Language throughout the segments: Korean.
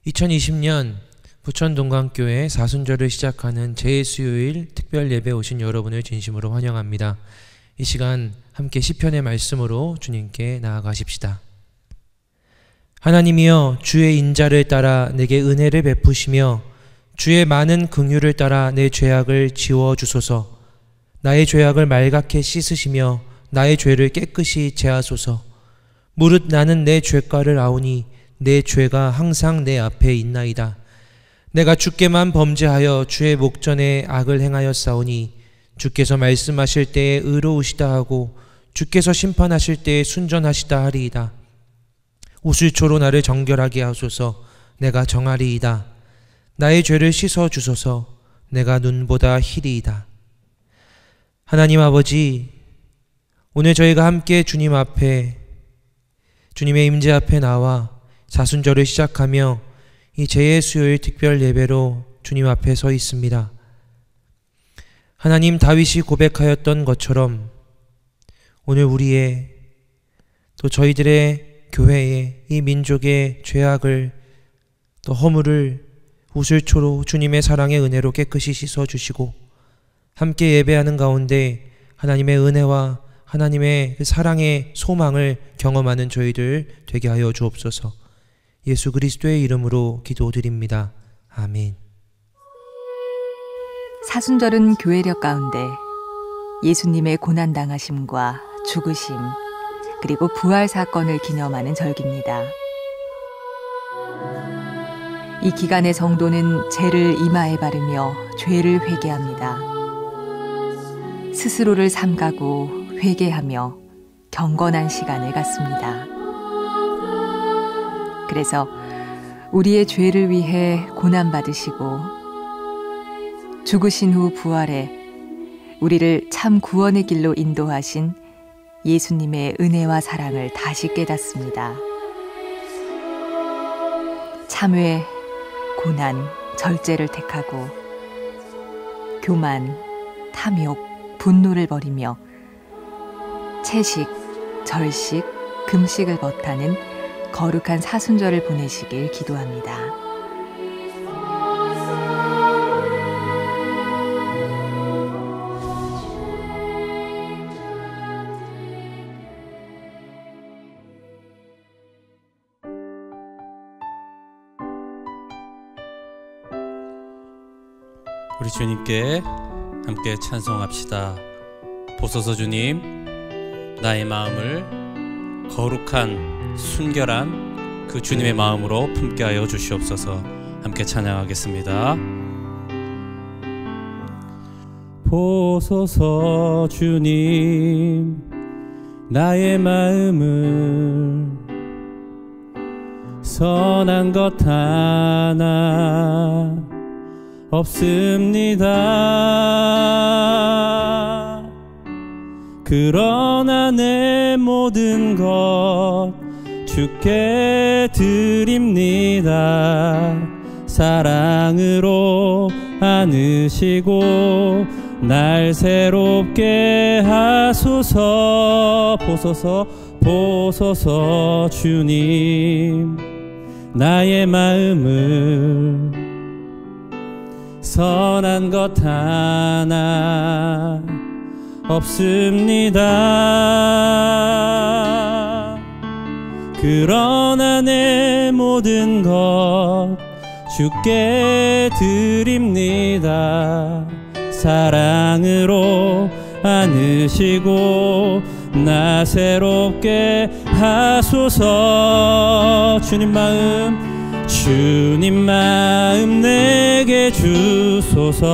2020년 부천동강교회 사순절을 시작하는 제2수요일 특별예배 오신 여러분을 진심으로 환영합니다. 이 시간 함께 시편의 말씀으로 주님께 나아가십시다. 하나님이여, 주의 인자를 따라 내게 은혜를 베푸시며 주의 많은 긍휼을 따라 내 죄악을 지워주소서. 나의 죄악을 말갛게 씻으시며 나의 죄를 깨끗이 제하소서. 무릇 나는 내 죄가를 아오니 내 죄가 항상 내 앞에 있나이다. 내가 주께만 범죄하여 주의 목전에 악을 행하였사오니 주께서 말씀하실 때에 의로우시다 하고 주께서 심판하실 때에 순전하시다 하리이다. 우슬초로 나를 정결하게 하소서. 내가 정하리이다. 나의 죄를 씻어주소서. 내가 눈보다 희리이다. 하나님 아버지, 오늘 저희가 함께 주님 앞에, 주님의 임재 앞에 나와 사순절을 시작하며 이 제2수요일 특별 예배로 주님 앞에 서 있습니다. 하나님, 다윗이 고백하였던 것처럼 오늘 우리의, 또 저희들의 교회의, 이 민족의 죄악을, 또 허물을 우슬초로 주님의 사랑의 은혜로 깨끗이 씻어주시고 함께 예배하는 가운데 하나님의 은혜와 하나님의 그 사랑의 소망을 경험하는 저희들 되게 하여 주옵소서. 예수 그리스도의 이름으로 기도드립니다. 아멘. 사순절은 교회력 가운데 예수님의 고난당하심과 죽으심, 그리고 부활 사건을 기념하는 절기입니다. 이 기간의 성도는 죄를 이마에 바르며 죄를 회개합니다. 스스로를 삼가고 회개하며 경건한 시간을 갖습니다. 그래서 우리의 죄를 위해 고난받으시고 죽으신 후 부활해 우리를 참 구원의 길로 인도하신 예수님의 은혜와 사랑을 다시 깨닫습니다. 참회, 고난, 절제를 택하고 교만, 탐욕, 분노를 버리며 채식, 절식, 금식을 벗하는 거룩한 사순절을 보내시길 기도합니다. 우리 주님께 함께 찬송합시다. 보소서 주님, 나의 마음을 거룩한 순결한 그 주님의 마음으로 품게 하여 주시옵소서. 함께 찬양하겠습니다. 보소서 주님, 나의 마음을 선한 것 하나 없습니다. 그러나 내 모든 것 주께 드립니다. 사랑으로 안으시고 날 새롭게 하소서. 보소서 주님, 나의 마음을 선한 것 하나 없습니다. 그러나 내 모든 것 주께 드립니다. 사랑으로 안으시고 나 새롭게 하소서. 주님 마음 내게 주소서.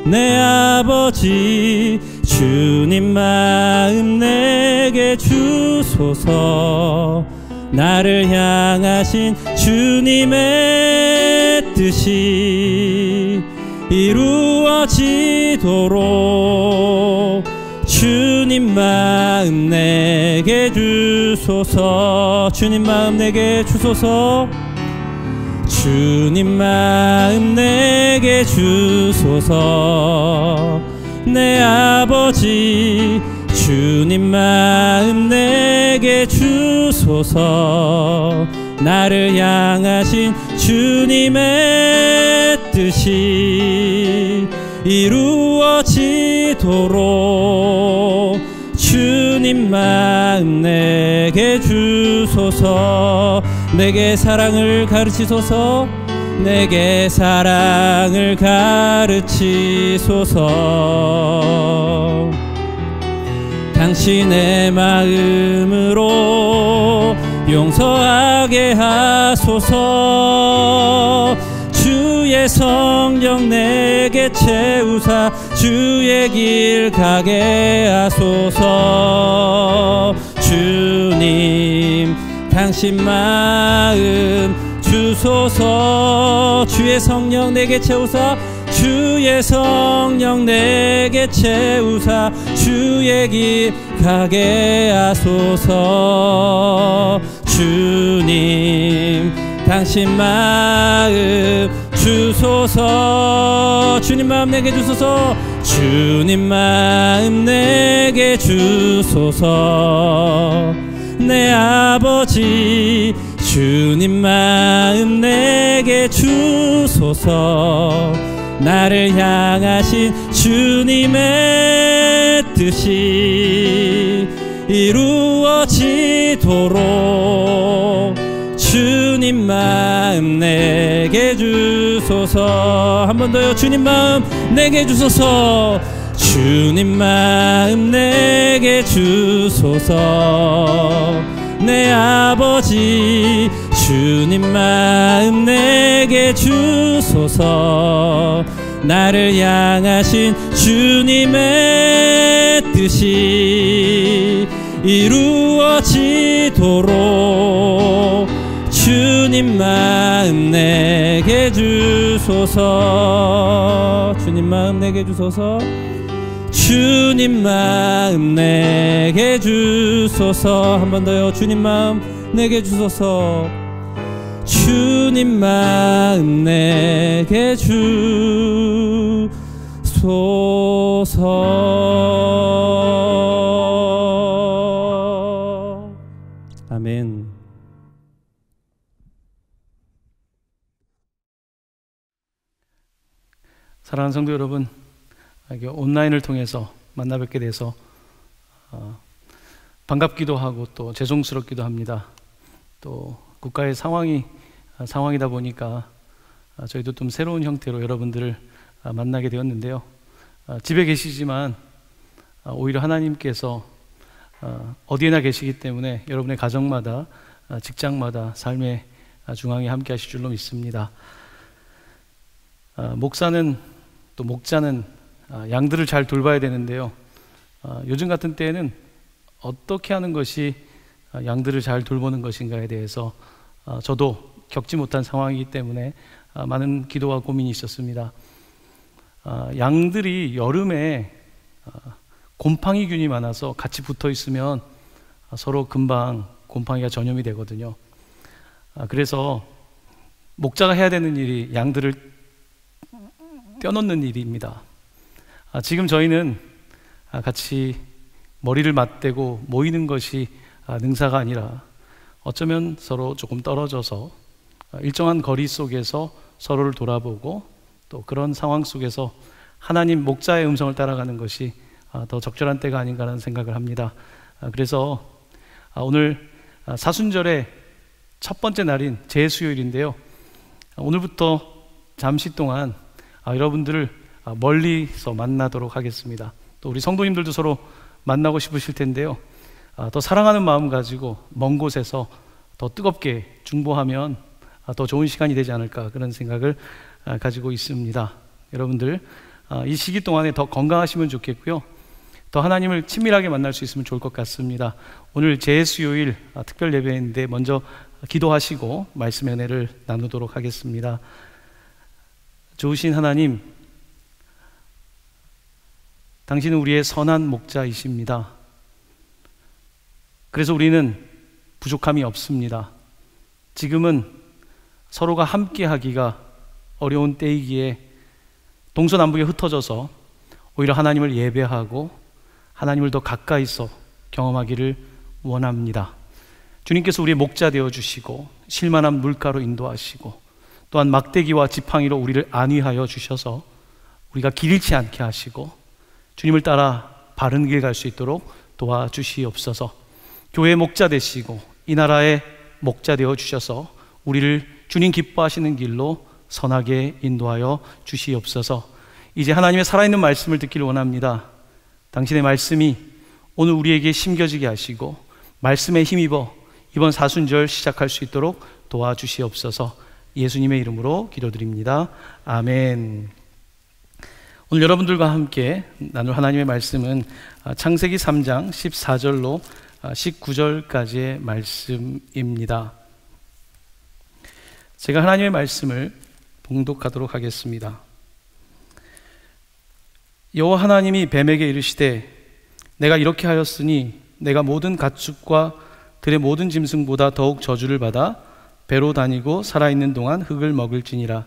내 아버지, 주님 마음 내게 주소서. 나를 향하신 주님의 뜻이 이루어지도록 주님 마음 내게 주소서. 주님 마음 내게 주소서. 주님 마음 내게 주소서. 내 아버지, 주님 마음 내게 주소서. 나를 향하신 주님의 뜻이 이루어지도록 주님 마음 내게 주소서. 내게 사랑을 가르치소서. 내게 사랑을 가르치소서. 당신의 마음으로 용서하게 하소서. 주의 성령 내게 채우사 주의 길 가게 하소서. 주님 당신 마음 주소서. 주의 성령 내게 채우사 주의 성령 내게 채우사 주의 길 가게 하소서. 주님 당신 마음 주소서. 주님 마음 내게 주소서. 주님 마음 내게 주소서. 내 아버지 주님 마음 내게 주소서. 나를 향하신 주님의 뜻이 이루어지도록 주님 마음 내게 주소서. 한 번 더요. 주님 마음 내게 주소서. 주님 마음 내게 주소서. 내 아버지 주님 마음 내게 주소서. 나를 향하신 주님의 뜻이 이루어지도록 주님 마음 내게 주소서. 주님 마음 내게 주소서. 주님 마음 내게 주소서. 한 번 더요. 주님 마음 내게 주소서. 주님 마음 내게 주소서. 아멘. 사랑하는 성도 여러분, 온라인을 통해서 만나 뵙게 돼서 반갑기도 하고 또 죄송스럽기도 합니다. 또 국가의 상황이다 보니까 저희도 좀 새로운 형태로 여러분들을 만나게 되었는데요. 집에 계시지만 오히려 하나님께서 어디에나 계시기 때문에 여러분의 가정마다 직장마다 삶의 중앙에 함께 하실 줄로 믿습니다. 목사는 또 목자는 양들을 잘 돌봐야 되는데요. 요즘 같은 때에는 어떻게 하는 것이 양들을 잘 돌보는 것인가에 대해서 저도 겪지 못한 상황이기 때문에 많은 기도와 고민이 있었습니다. 양들이 여름에 곰팡이균이 많아서 같이 붙어 있으면 서로 금방 곰팡이가 전염이 되거든요. 그래서 목자가 해야 되는 일이 양들을 떼어놓는 일입니다. 지금 저희는 같이 머리를 맞대고 모이는 것이 능사가 아니라 어쩌면 서로 조금 떨어져서 일정한 거리 속에서 서로를 돌아보고 또 그런 상황 속에서 하나님 목자의 음성을 따라가는 것이 더 적절한 때가 아닌가라는 생각을 합니다. 그래서 오늘 사순절의 첫 번째 날인 제수요일인데요. 오늘부터 잠시 동안 여러분들을 멀리서 만나도록 하겠습니다. 또 우리 성도님들도 서로 만나고 싶으실 텐데요. 더 사랑하는 마음 가지고 먼 곳에서 더 뜨겁게 중보하면 더 좋은 시간이 되지 않을까 그런 생각을 가지고 있습니다. 여러분들 이 시기 동안에 더 건강하시면 좋겠고요. 더 하나님을 친밀하게 만날 수 있으면 좋을 것 같습니다. 오늘 제수요일 특별 예배인데 먼저 기도하시고 말씀의 은혜를 나누도록 하겠습니다. 좋으신 하나님, 당신은 우리의 선한 목자이십니다. 그래서 우리는 부족함이 없습니다. 지금은 서로가 함께 하기가 어려운 때이기에 동서남북에 흩어져서 오히려 하나님을 예배하고 하나님을 더 가까이서 경험하기를 원합니다. 주님께서 우리의 목자 되어 주시고 실만한 물가로 인도하시고 또한 막대기와 지팡이로 우리를 안위하여 주셔서 우리가 길 잃지 않게 하시고 주님을 따라 바른 길 갈 수 있도록 도와주시옵소서. 교회의 목자 되시고 이 나라의 목자 되어 주셔서 우리를 주님 기뻐하시는 길로 선하게 인도하여 주시옵소서. 이제 하나님의 살아있는 말씀을 듣기를 원합니다. 당신의 말씀이 오늘 우리에게 심겨지게 하시고 말씀에 힘입어 이번 사순절 시작할 수 있도록 도와주시옵소서. 예수님의 이름으로 기도드립니다. 아멘. 오늘 여러분들과 함께 나눌 하나님의 말씀은 창세기 3장 14절로 19절까지의 말씀입니다. 제가 하나님의 말씀을 봉독하도록 하겠습니다. 여호와 하나님이 뱀에게 이르시되 내가 이렇게 하였으니 내가 모든 가축과 들의 모든 짐승보다 더욱 저주를 받아 배로 다니고 살아있는 동안 흙을 먹을지니라.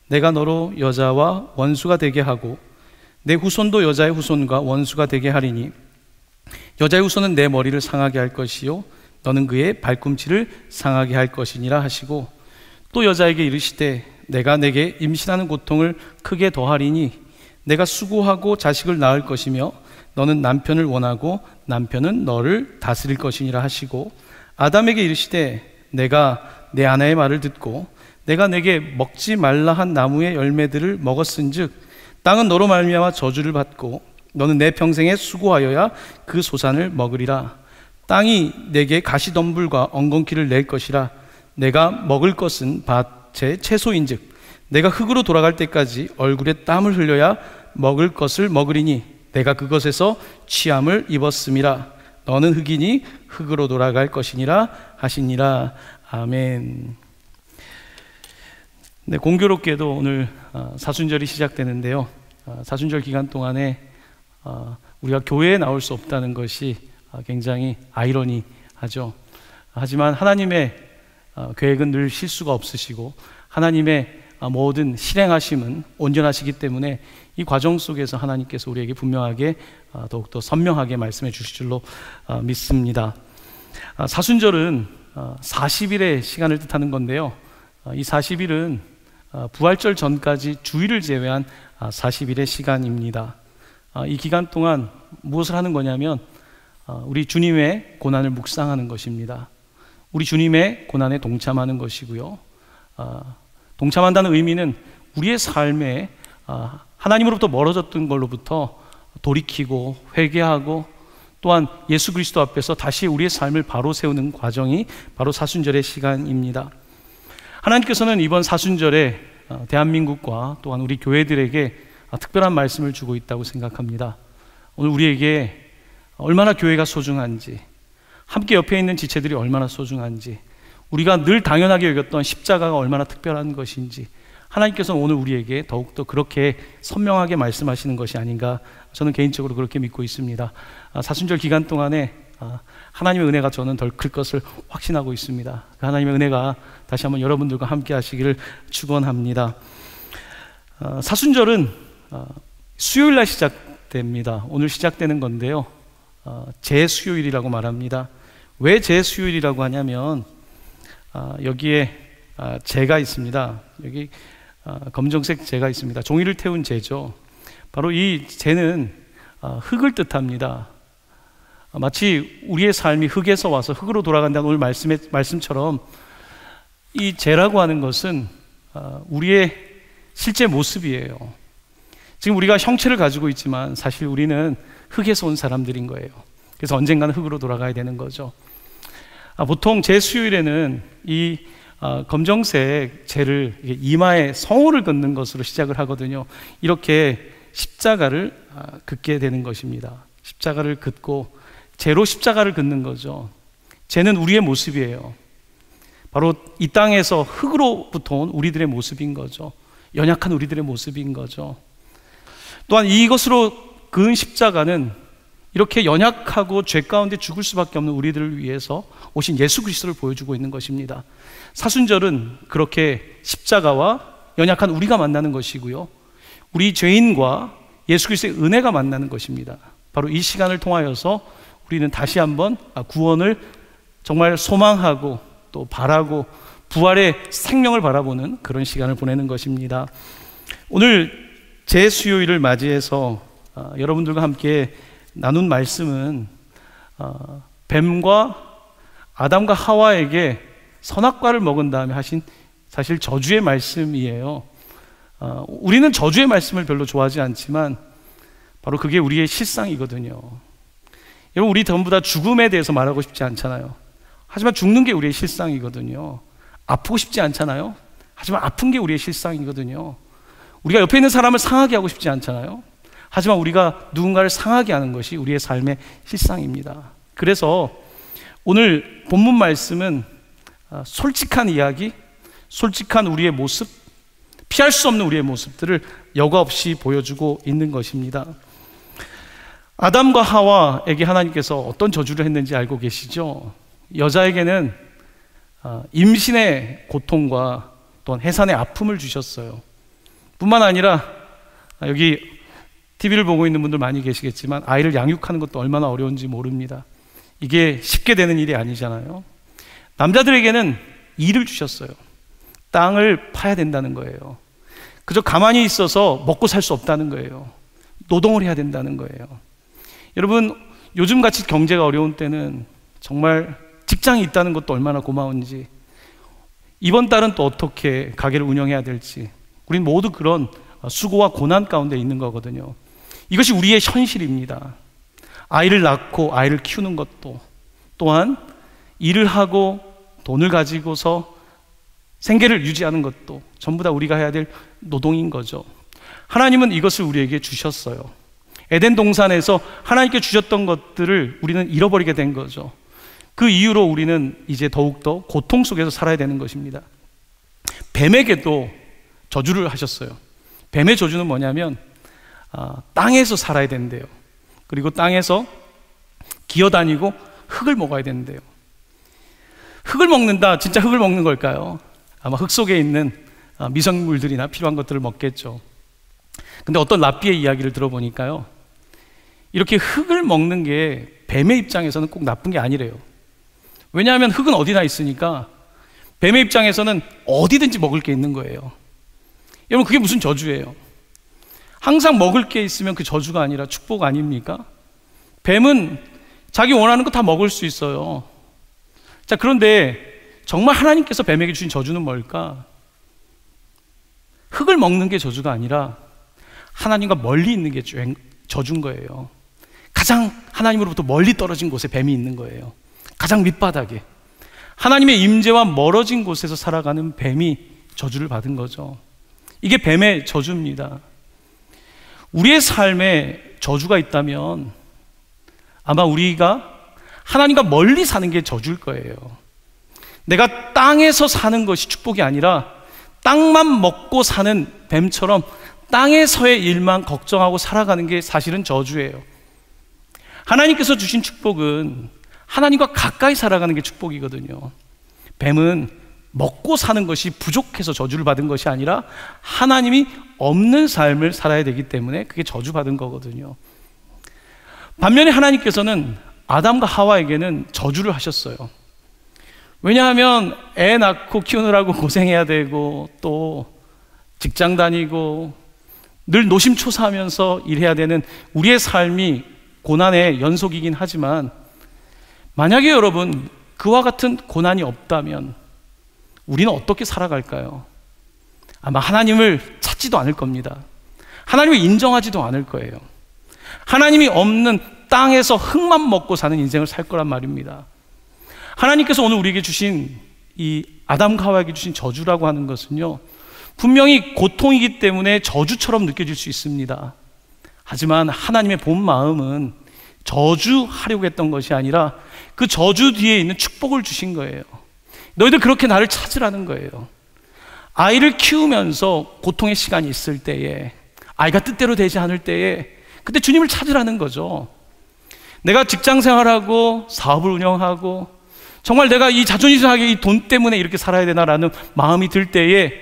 내가 너로 여자와 원수가 되게 하고 내 후손도 여자의 후손과 원수가 되게 하리니 여자의 후손은 내 머리를 상하게 할 것이요 너는 그의 발꿈치를 상하게 할 것이니라 하시고 또 여자에게 이르시되 내가 내게 임신하는 고통을 크게 더하리니 내가 수고하고 자식을 낳을 것이며 너는 남편을 원하고 남편은 너를 다스릴 것이니라 하시고 아담에게 이르시되 내가 내 아내의 말을 듣고 내가 내게 먹지 말라 한 나무의 열매들을 먹었은즉 땅은 너로 말미암아 저주를 받고 너는 내 평생에 수고하여야 그 소산을 먹으리라. 땅이 내게 가시덤불과 엉겅퀴를 낼 것이라. 내가 먹을 것은 밭의 채소인즉 내가 흙으로 돌아갈 때까지 얼굴에 땀을 흘려야 먹을 것을 먹으리니 내가 그것에서 취함을 입었음이라. 너는 흙이니 흙으로 돌아갈 것이니라 하시니라. 아멘. 네, 공교롭게도 오늘 사순절이 시작되는데요. 사순절 기간 동안에 우리가 교회에 나올 수 없다는 것이 굉장히 아이러니하죠. 하지만 하나님의 계획은 늘 실수가 없으시고 하나님의 모든 실행하심은 온전하시기 때문에 이 과정 속에서 하나님께서 우리에게 분명하게 더욱더 선명하게 말씀해 주실 줄로 믿습니다. 사순절은 40일의 시간을 뜻하는 건데요. 이 40일은 부활절 전까지 주일을 제외한 40일의 시간입니다. 이 기간 동안 무엇을 하는 거냐면 우리 주님의 고난을 묵상하는 것입니다. 우리 주님의 고난에 동참하는 것이고요. 동참한다는 의미는 우리의 삶에 하나님으로부터 멀어졌던 걸로부터 돌이키고 회개하고 또한 예수 그리스도 앞에서 다시 우리의 삶을 바로 세우는 과정이 바로 사순절의 시간입니다. 하나님께서는 이번 사순절에 대한민국과 또한 우리 교회들에게 특별한 말씀을 주고 있다고 생각합니다. 오늘 우리에게 얼마나 교회가 소중한지, 함께 옆에 있는 지체들이 얼마나 소중한지, 우리가 늘 당연하게 여겼던 십자가가 얼마나 특별한 것인지 하나님께서는 오늘 우리에게 더욱더 그렇게 선명하게 말씀하시는 것이 아닌가, 저는 개인적으로 그렇게 믿고 있습니다. 사순절 기간 동안에 하나님의 은혜가 저는 덜 클 것을 확신하고 있습니다. 그 하나님의 은혜가 다시 한번 여러분들과 함께 하시기를 축원합니다. 사순절은 수요일 날 시작됩니다. 오늘 시작되는 건데요. 제수요일이라고 말합니다. 왜 제수요일이라고 하냐면 여기에 재가 있습니다. 여기 검정색 재가 있습니다. 종이를 태운 재죠. 바로 이 재는 흙을 뜻합니다. 마치 우리의 삶이 흙에서 와서 흙으로 돌아간다는 오늘 말씀처럼 이 재라고 하는 것은 우리의 실제 모습이에요. 지금 우리가 형체를 가지고 있지만 사실 우리는 흙에서 온 사람들인 거예요. 그래서 언젠가는 흙으로 돌아가야 되는 거죠. 보통 제수요일에는 이 검정색 재를 이마에 성호를 긋는 것으로 시작을 하거든요. 이렇게 십자가를 긋게 되는 것입니다. 십자가를 긋고 재로 십자가를 긋는 거죠. 재는 우리의 모습이에요. 바로 이 땅에서 흙으로부터 온 우리들의 모습인 거죠. 연약한 우리들의 모습인 거죠. 또한 이것으로 그은 십자가는 이렇게 연약하고 죄 가운데 죽을 수밖에 없는 우리들을 위해서 오신 예수 그리스도를 보여주고 있는 것입니다. 사순절은 그렇게 십자가와 연약한 우리가 만나는 것이고요, 우리 죄인과 예수 그리스도의 은혜가 만나는 것입니다. 바로 이 시간을 통하여서 우리는 다시 한번 구원을 정말 소망하고 또 바라고 부활의 생명을 바라보는 그런 시간을 보내는 것입니다. 오늘 제수요일을 맞이해서 여러분들과 함께 나눈 말씀은 뱀과 아담과 하와에게 선악과를 먹은 다음에 하신 사실 저주의 말씀이에요. 우리는 저주의 말씀을 별로 좋아하지 않지만 바로 그게 우리의 실상이거든요. 여러분, 우리 전부 다 죽음에 대해서 말하고 싶지 않잖아요. 하지만 죽는 게 우리의 실상이거든요. 아프고 싶지 않잖아요. 하지만 아픈 게 우리의 실상이거든요. 우리가 옆에 있는 사람을 상하게 하고 싶지 않잖아요. 하지만 우리가 누군가를 상하게 하는 것이 우리의 삶의 실상입니다. 그래서 오늘 본문 말씀은 솔직한 이야기, 솔직한 우리의 모습, 피할 수 없는 우리의 모습들을 여과 없이 보여주고 있는 것입니다. 아담과 하와에게 하나님께서 어떤 저주를 했는지 알고 계시죠? 여자에게는 임신의 고통과 또한 해산의 아픔을 주셨어요. 뿐만 아니라 여기 TV를 보고 있는 분들 많이 계시겠지만 아이를 양육하는 것도 얼마나 어려운지 모릅니다. 이게 쉽게 되는 일이 아니잖아요. 남자들에게는 일을 주셨어요. 땅을 파야 된다는 거예요. 그저 가만히 있어서 먹고 살 수 없다는 거예요. 노동을 해야 된다는 거예요. 여러분, 요즘같이 경제가 어려운 때는 정말 직장이 있다는 것도 얼마나 고마운지, 이번 달은 또 어떻게 가게를 운영해야 될지, 우린 모두 그런 수고와 고난 가운데 있는 거거든요. 이것이 우리의 현실입니다. 아이를 낳고 아이를 키우는 것도, 또한 일을 하고 돈을 가지고서 생계를 유지하는 것도 전부 다 우리가 해야 될 노동인 거죠. 하나님은 이것을 우리에게 주셨어요. 에덴 동산에서 하나님께 주셨던 것들을 우리는 잃어버리게 된 거죠. 그 이유로 우리는 이제 더욱더 고통 속에서 살아야 되는 것입니다. 뱀에게도 저주를 하셨어요. 뱀의 저주는 뭐냐면 땅에서 살아야 된대요. 그리고 땅에서 기어다니고 흙을 먹어야 된대요. 흙을 먹는다, 진짜 흙을 먹는 걸까요? 아마 흙 속에 있는 미생물들이나 필요한 것들을 먹겠죠. 근데 어떤 랍비의 이야기를 들어보니까요, 이렇게 흙을 먹는 게 뱀의 입장에서는 꼭 나쁜 게 아니래요. 왜냐하면 흙은 어디나 있으니까 뱀의 입장에서는 어디든지 먹을 게 있는 거예요. 여러분, 그게 무슨 저주예요? 항상 먹을 게 있으면 그 저주가 아니라 축복 아닙니까? 뱀은 자기 원하는 거 다 먹을 수 있어요. 자, 그런데 정말 하나님께서 뱀에게 주신 저주는 뭘까? 흙을 먹는 게 저주가 아니라 하나님과 멀리 있는 게 저주인 거예요. 가장 하나님으로부터 멀리 떨어진 곳에 뱀이 있는 거예요. 가장 밑바닥에 하나님의 임재와 멀어진 곳에서 살아가는 뱀이 저주를 받은 거죠. 이게 뱀의 저주입니다. 우리의 삶에 저주가 있다면 아마 우리가 하나님과 멀리 사는 게 저주일 거예요. 내가 땅에서 사는 것이 축복이 아니라 땅만 먹고 사는 뱀처럼 땅에서의 일만 걱정하고 살아가는 게 사실은 저주예요. 하나님께서 주신 축복은 하나님과 가까이 살아가는 게 축복이거든요. 뱀은 먹고 사는 것이 부족해서 저주를 받은 것이 아니라 하나님이 없는 삶을 살아야 되기 때문에 그게 저주받은 거거든요. 반면에 하나님께서는 아담과 하와에게는 저주를 하셨어요. 왜냐하면 애 낳고 키우느라고 고생해야 되고 또 직장 다니고 늘 노심초사하면서 일해야 되는 우리의 삶이 고난의 연속이긴 하지만, 만약에 여러분 그와 같은 고난이 없다면 우리는 어떻게 살아갈까요? 아마 하나님을 찾지도 않을 겁니다. 하나님을 인정하지도 않을 거예요. 하나님이 없는 땅에서 흙만 먹고 사는 인생을 살 거란 말입니다. 하나님께서 오늘 우리에게 주신 이 아담과 하와에게 주신 저주라고 하는 것은요, 분명히 고통이기 때문에 저주처럼 느껴질 수 있습니다. 하지만 하나님의 본 마음은 저주하려고 했던 것이 아니라 그 저주 뒤에 있는 축복을 주신 거예요. 너희들 그렇게 나를 찾으라는 거예요. 아이를 키우면서 고통의 시간이 있을 때에, 아이가 뜻대로 되지 않을 때에 그때 주님을 찾으라는 거죠. 내가 직장 생활하고 사업을 운영하고 정말 내가 이 자존심 상하게 이 돈 때문에 이렇게 살아야 되나라는 마음이 들 때에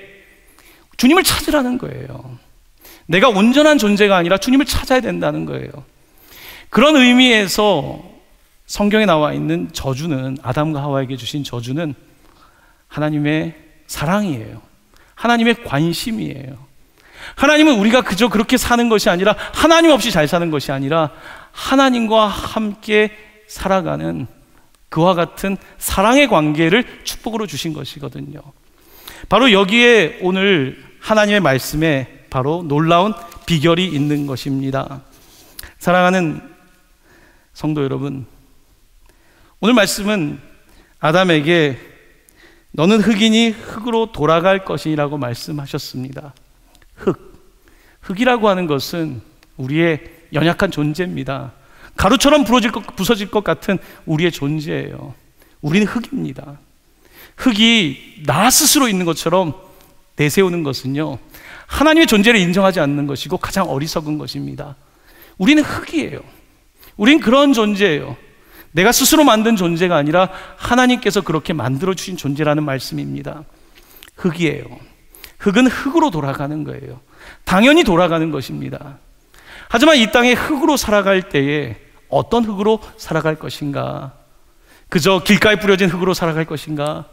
주님을 찾으라는 거예요. 내가 온전한 존재가 아니라 주님을 찾아야 된다는 거예요. 그런 의미에서 성경에 나와 있는 저주는, 아담과 하와에게 주신 저주는 하나님의 사랑이에요. 하나님의 관심이에요. 하나님은 우리가 그저 그렇게 사는 것이 아니라, 하나님 없이 잘 사는 것이 아니라 하나님과 함께 살아가는 그와 같은 사랑의 관계를 축복으로 주신 것이거든요. 바로 여기에 오늘 하나님의 말씀에 바로 놀라운 비결이 있는 것입니다. 사랑하는 성도 여러분, 오늘 말씀은 아담에게 너는 흙이니 흙으로 돌아갈 것이라고 말씀하셨습니다. 흙이라고 하는 것은 우리의 연약한 존재입니다. 가루처럼 부서질 것 같은 우리의 존재예요. 우리는 흙입니다. 흙이 나 스스로 있는 것처럼 내세우는 것은요, 하나님의 존재를 인정하지 않는 것이고 가장 어리석은 것입니다. 우리는 흙이에요. 우린 그런 존재예요. 내가 스스로 만든 존재가 아니라 하나님께서 그렇게 만들어주신 존재라는 말씀입니다. 흙이에요. 흙은 흙으로 돌아가는 거예요. 당연히 돌아가는 것입니다. 하지만 이 땅에 흙으로 살아갈 때에 어떤 흙으로 살아갈 것인가? 그저 길가에 뿌려진 흙으로 살아갈 것인가?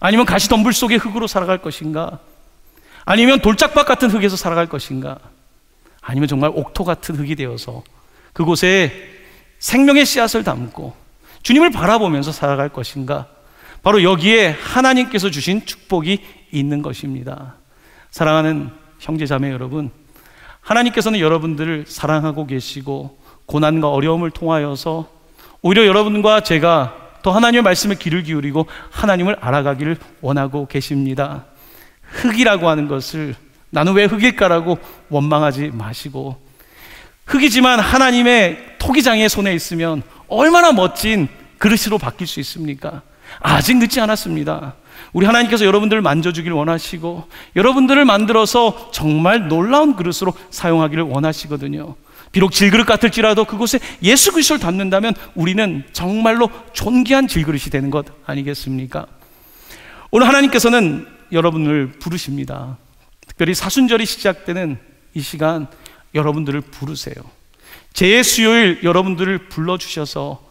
아니면 가시덤불 속의 흙으로 살아갈 것인가? 아니면 돌짝밭 같은 흙에서 살아갈 것인가? 아니면 정말 옥토 같은 흙이 되어서 그곳에 생명의 씨앗을 담고 주님을 바라보면서 살아갈 것인가? 바로 여기에 하나님께서 주신 축복이 있는 것입니다. 사랑하는 형제자매 여러분, 하나님께서는 여러분들을 사랑하고 계시고 고난과 어려움을 통하여서 오히려 여러분과 제가 더 하나님의 말씀에 귀를 기울이고 하나님을 알아가기를 원하고 계십니다. 흙이라고 하는 것을 나는 왜 흙일까라고 원망하지 마시고, 흙이지만 하나님의 토기장의 손에 있으면 얼마나 멋진 그릇으로 바뀔 수 있습니까? 아직 늦지 않았습니다. 우리 하나님께서 여러분들을 만져주기를 원하시고 여러분들을 만들어서 정말 놀라운 그릇으로 사용하기를 원하시거든요. 비록 질그릇 같을지라도 그곳에 예수 그리스도를 담는다면 우리는 정말로 존귀한 질그릇이 되는 것 아니겠습니까? 오늘 하나님께서는 여러분을 부르십니다. 특별히 사순절이 시작되는 이 시간 여러분들을 부르세요. 재수요일 여러분들을 불러주셔서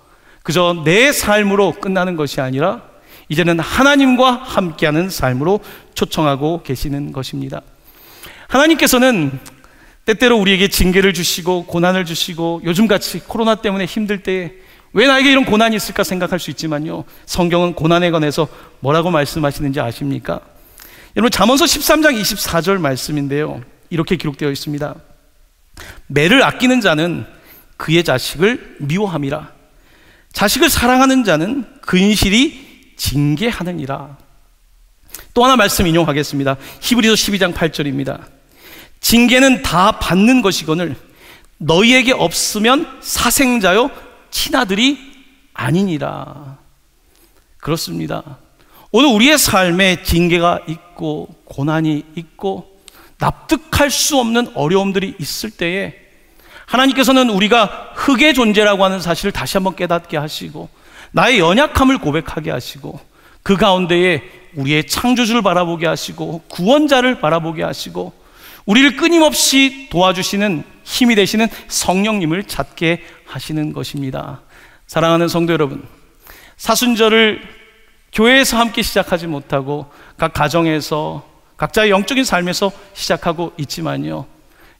그저 내 삶으로 끝나는 것이 아니라 이제는 하나님과 함께하는 삶으로 초청하고 계시는 것입니다. 하나님께서는 때때로 우리에게 징계를 주시고 고난을 주시고, 요즘같이 코로나 때문에 힘들 때에 왜 나에게 이런 고난이 있을까 생각할 수 있지만요, 성경은 고난에 관해서 뭐라고 말씀하시는지 아십니까? 여러분, 잠언서 13장 24절 말씀인데요, 이렇게 기록되어 있습니다. 매를 아끼는 자는 그의 자식을 미워함이라. 자식을 사랑하는 자는 근실이 징계하느니라. 또 하나 말씀 인용하겠습니다. 히브리서 12장 8절입니다. 징계는 다 받는 것이거늘 너희에게 없으면 사생자요 친아들이 아니니라. 그렇습니다. 오늘 우리의 삶에 징계가 있고 고난이 있고 납득할 수 없는 어려움들이 있을 때에 하나님께서는 우리가 흙의 존재라고 하는 사실을 다시 한번 깨닫게 하시고 나의 연약함을 고백하게 하시고 그 가운데에 우리의 창조주를 바라보게 하시고 구원자를 바라보게 하시고 우리를 끊임없이 도와주시는 힘이 되시는 성령님을 찾게 하시는 것입니다. 사랑하는 성도 여러분, 사순절을 교회에서 함께 시작하지 못하고 각 가정에서 각자의 영적인 삶에서 시작하고 있지만요,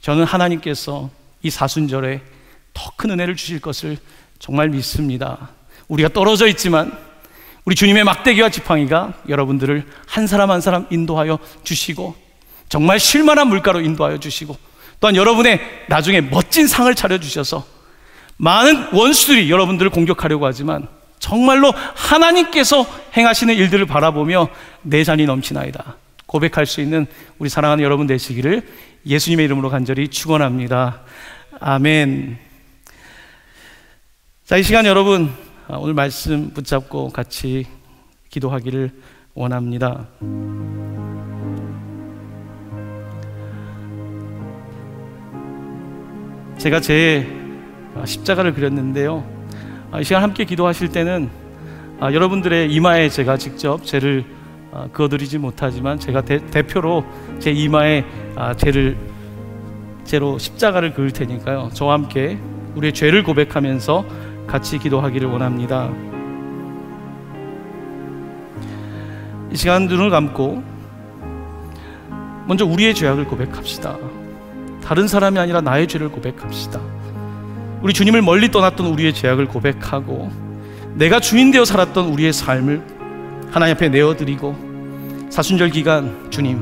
저는 하나님께서 이 사순절에 더 큰 은혜를 주실 것을 정말 믿습니다. 우리가 떨어져 있지만 우리 주님의 막대기와 지팡이가 여러분들을 한 사람 한 사람 인도하여 주시고 정말 쉴만한 물가로 인도하여 주시고 또한 여러분의 나중에 멋진 상을 차려주셔서 많은 원수들이 여러분들을 공격하려고 하지만 정말로 하나님께서 행하시는 일들을 바라보며 내 잔이 넘치나이다 고백할 수 있는 우리 사랑하는 여러분 되시기를 예수님의 이름으로 간절히 축원합니다. 아멘. 자, 이 시간 여러분 오늘 말씀 붙잡고 같이 기도하기를 원합니다. 제가 제 십자가를 그렸는데요, 이 시간 함께 기도하실 때는 여러분들의 이마에 제가 직접 죄를 그어드리지 못하지만 제가 대표로 제 이마에 죄로 십자가를 그을 테니까요, 저와 함께 우리의 죄를 고백하면서 같이 기도하기를 원합니다. 이 시간 눈을 감고 먼저 우리의 죄악을 고백합시다. 다른 사람이 아니라 나의 죄를 고백합시다. 우리 주님을 멀리 떠났던 우리의 죄악을 고백하고 내가 주인 되어 살았던 우리의 삶을 하나님 앞에 내어드리고 사순절 기간 주님,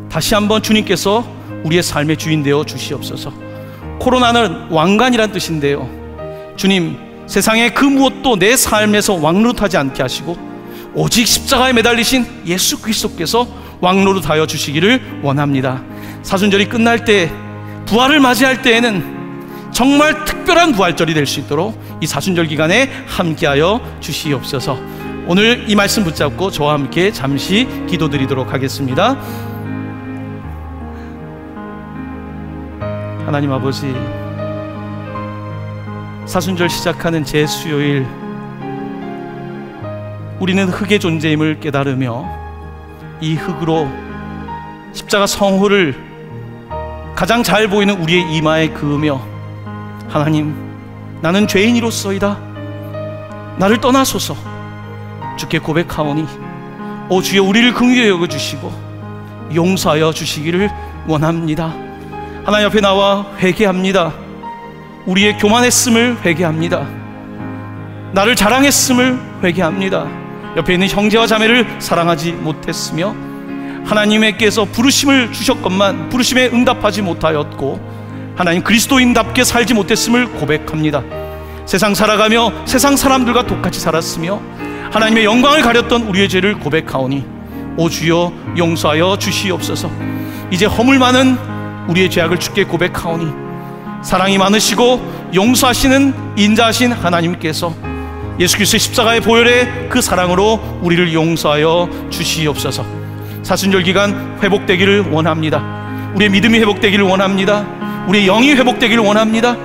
다시 한번 주님께서 우리의 삶의 주인 되어 주시옵소서. 코로나는 왕관이란 뜻인데요, 주님, 세상의 그 무엇도 내 삶에서 왕노릇하지 않게 하시고 오직 십자가에 매달리신 예수 그리스도께서 왕노릇하여 주시기를 원합니다. 사순절이 끝날 때, 부활을 맞이할 때에는 정말 특별한 부활절이 될 수 있도록 이 사순절 기간에 함께하여 주시옵소서. 오늘 이 말씀 붙잡고 저와 함께 잠시 기도드리도록 하겠습니다. 하나님 아버지, 사순절 시작하는 제 수요일, 우리는 흙의 존재임을 깨달으며 이 흙으로 십자가 성호를 가장 잘 보이는 우리의 이마에 그으며 하나님, 나는 죄인이로소이다, 나를 떠나소서 주께 고백하오니 오 주여 우리를 긍휼히 여겨주시고 용서하여 주시기를 원합니다. 하나님 앞에 나와 회개합니다. 우리의 교만했음을 회개합니다. 나를 자랑했음을 회개합니다. 옆에 있는 형제와 자매를 사랑하지 못했으며 하나님께서 부르심을 주셨건만 부르심에 응답하지 못하였고 하나님 그리스도인답게 살지 못했음을 고백합니다. 세상 살아가며 세상 사람들과 똑같이 살았으며 하나님의 영광을 가렸던 우리의 죄를 고백하오니 오 주여 용서하여 주시옵소서. 이제 허물 많은 우리의 죄악을 주께 고백하오니 사랑이 많으시고 용서하시는 인자하신 하나님께서 예수 그리스도의 십자가의 보혈의 그 사랑으로 우리를 용서하여 주시옵소서. 사순절 기간 회복되기를 원합니다. 우리의 믿음이 회복되기를 원합니다. 우리의 영이 회복되기를 원합니다.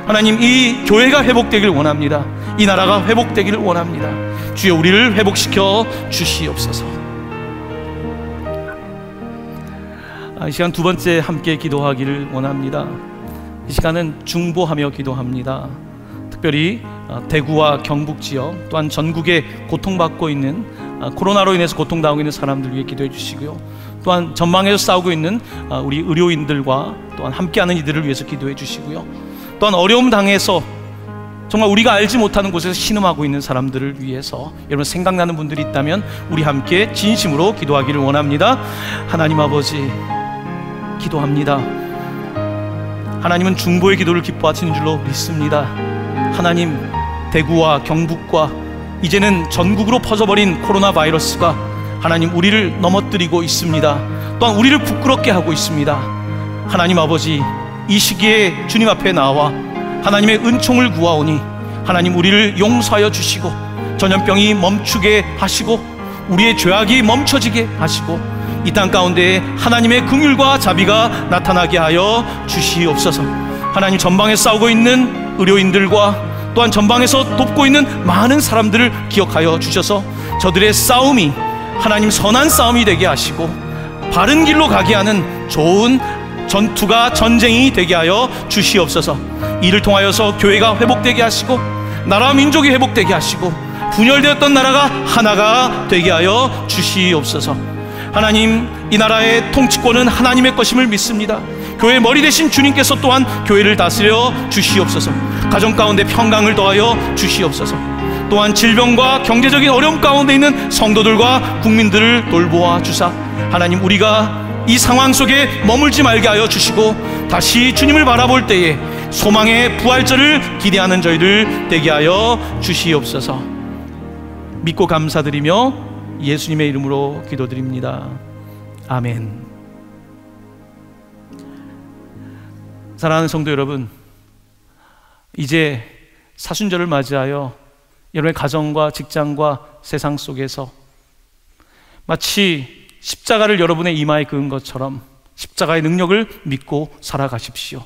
하나님, 이 교회가 회복되기를 원합니다. 이 나라가 회복되기를 원합니다. 주여 우리를 회복시켜 주시옵소서. 이 시간 두 번째 함께 기도하기를 원합니다. 이 시간은 중보하며 기도합니다. 특별히 대구와 경북 지역, 또한 전국에 고통받고 있는 코로나로 인해서 고통당하고 있는 사람들 위해 기도해 주시고요, 또한 전망에서 싸우고 있는 우리 의료인들과 또한 함께하는 이들을 위해서 기도해 주시고요, 또한 어려움 당해서 정말 우리가 알지 못하는 곳에서 신음하고 있는 사람들을 위해서 여러분 생각나는 분들이 있다면 우리 함께 진심으로 기도하기를 원합니다. 하나님 아버지, 기도합니다. 하나님은 중보의 기도를 기뻐하시는 줄로 믿습니다. 하나님, 대구와 경북과 이제는 전국으로 퍼져버린 코로나 바이러스가 하나님 우리를 넘어뜨리고 있습니다. 또한 우리를 부끄럽게 하고 있습니다. 하나님 아버지, 이 시기에 주님 앞에 나와 하나님의 은총을 구하오니 하나님 우리를 용서하여 주시고 전염병이 멈추게 하시고 우리의 죄악이 멈춰지게 하시고 이 땅 가운데에 하나님의 긍휼과 자비가 나타나게 하여 주시옵소서. 하나님, 전방에 싸우고 있는 의료인들과 또한 전방에서 돕고 있는 많은 사람들을 기억하여 주셔서 저들의 싸움이 하나님 선한 싸움이 되게 하시고 바른 길로 가게 하는 좋은 전투가 전쟁이 되게 하여 주시옵소서. 이를 통하여서 교회가 회복되게 하시고 나라 민족이 회복되게 하시고 분열되었던 나라가 하나가 되게 하여 주시옵소서. 하나님, 이 나라의 통치권은 하나님의 것임을 믿습니다. 교회의 머리 되신 주님께서 또한 교회를 다스려 주시옵소서. 가정 가운데 평강을 더하여 주시옵소서. 또한 질병과 경제적인 어려움 가운데 있는 성도들과 국민들을 돌보아 주사 하나님, 우리가 이 상황 속에 머물지 말게 하여 주시고 다시 주님을 바라볼 때에 소망의 부활절을 기대하는 저희들 되게 하여 주시옵소서. 믿고 감사드리며 예수님의 이름으로 기도드립니다. 아멘. 사랑하는 성도 여러분, 이제 사순절을 맞이하여 여러분의 가정과 직장과 세상 속에서 마치 십자가를 여러분의 이마에 그은 것처럼 십자가의 능력을 믿고 살아가십시오.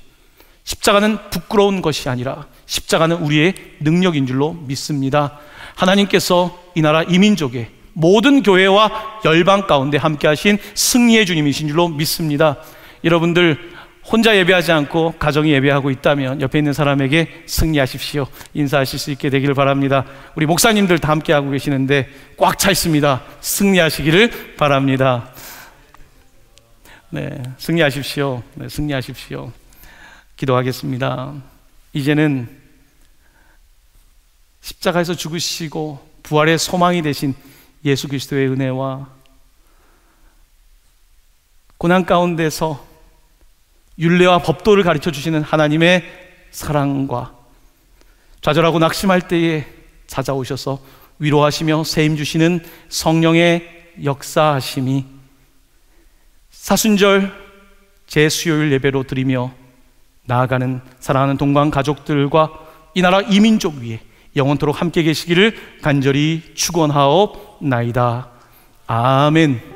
십자가는 부끄러운 것이 아니라 십자가는 우리의 능력인 줄로 믿습니다. 하나님께서 이 나라 이민족의 모든 교회와 열방 가운데 함께 하신 승리의 주님이신 줄로 믿습니다. 여러분들 혼자 예배하지 않고 가정이 예배하고 있다면 옆에 있는 사람에게 승리하십시오 인사하실 수 있게 되기를 바랍니다. 우리 목사님들 다 함께 하고 계시는데 꽉 차 있습니다. 승리하시기를 바랍니다. 네, 승리하십시오. 네, 승리하십시오. 기도하겠습니다. 이제는 십자가에서 죽으시고 부활의 소망이 되신 예수 그리스도의 은혜와 고난 가운데서 율례와 법도를 가르쳐 주시는 하나님의 사랑과 좌절하고 낙심할 때에 찾아오셔서 위로하시며 세임 주시는 성령의 역사하심이 사순절 제수요일 예배로 드리며 나아가는 사랑하는 동방 가족들과 이 나라 이민족 위에 영원토록 함께 계시기를 간절히 축원하옵나이다. 아멘.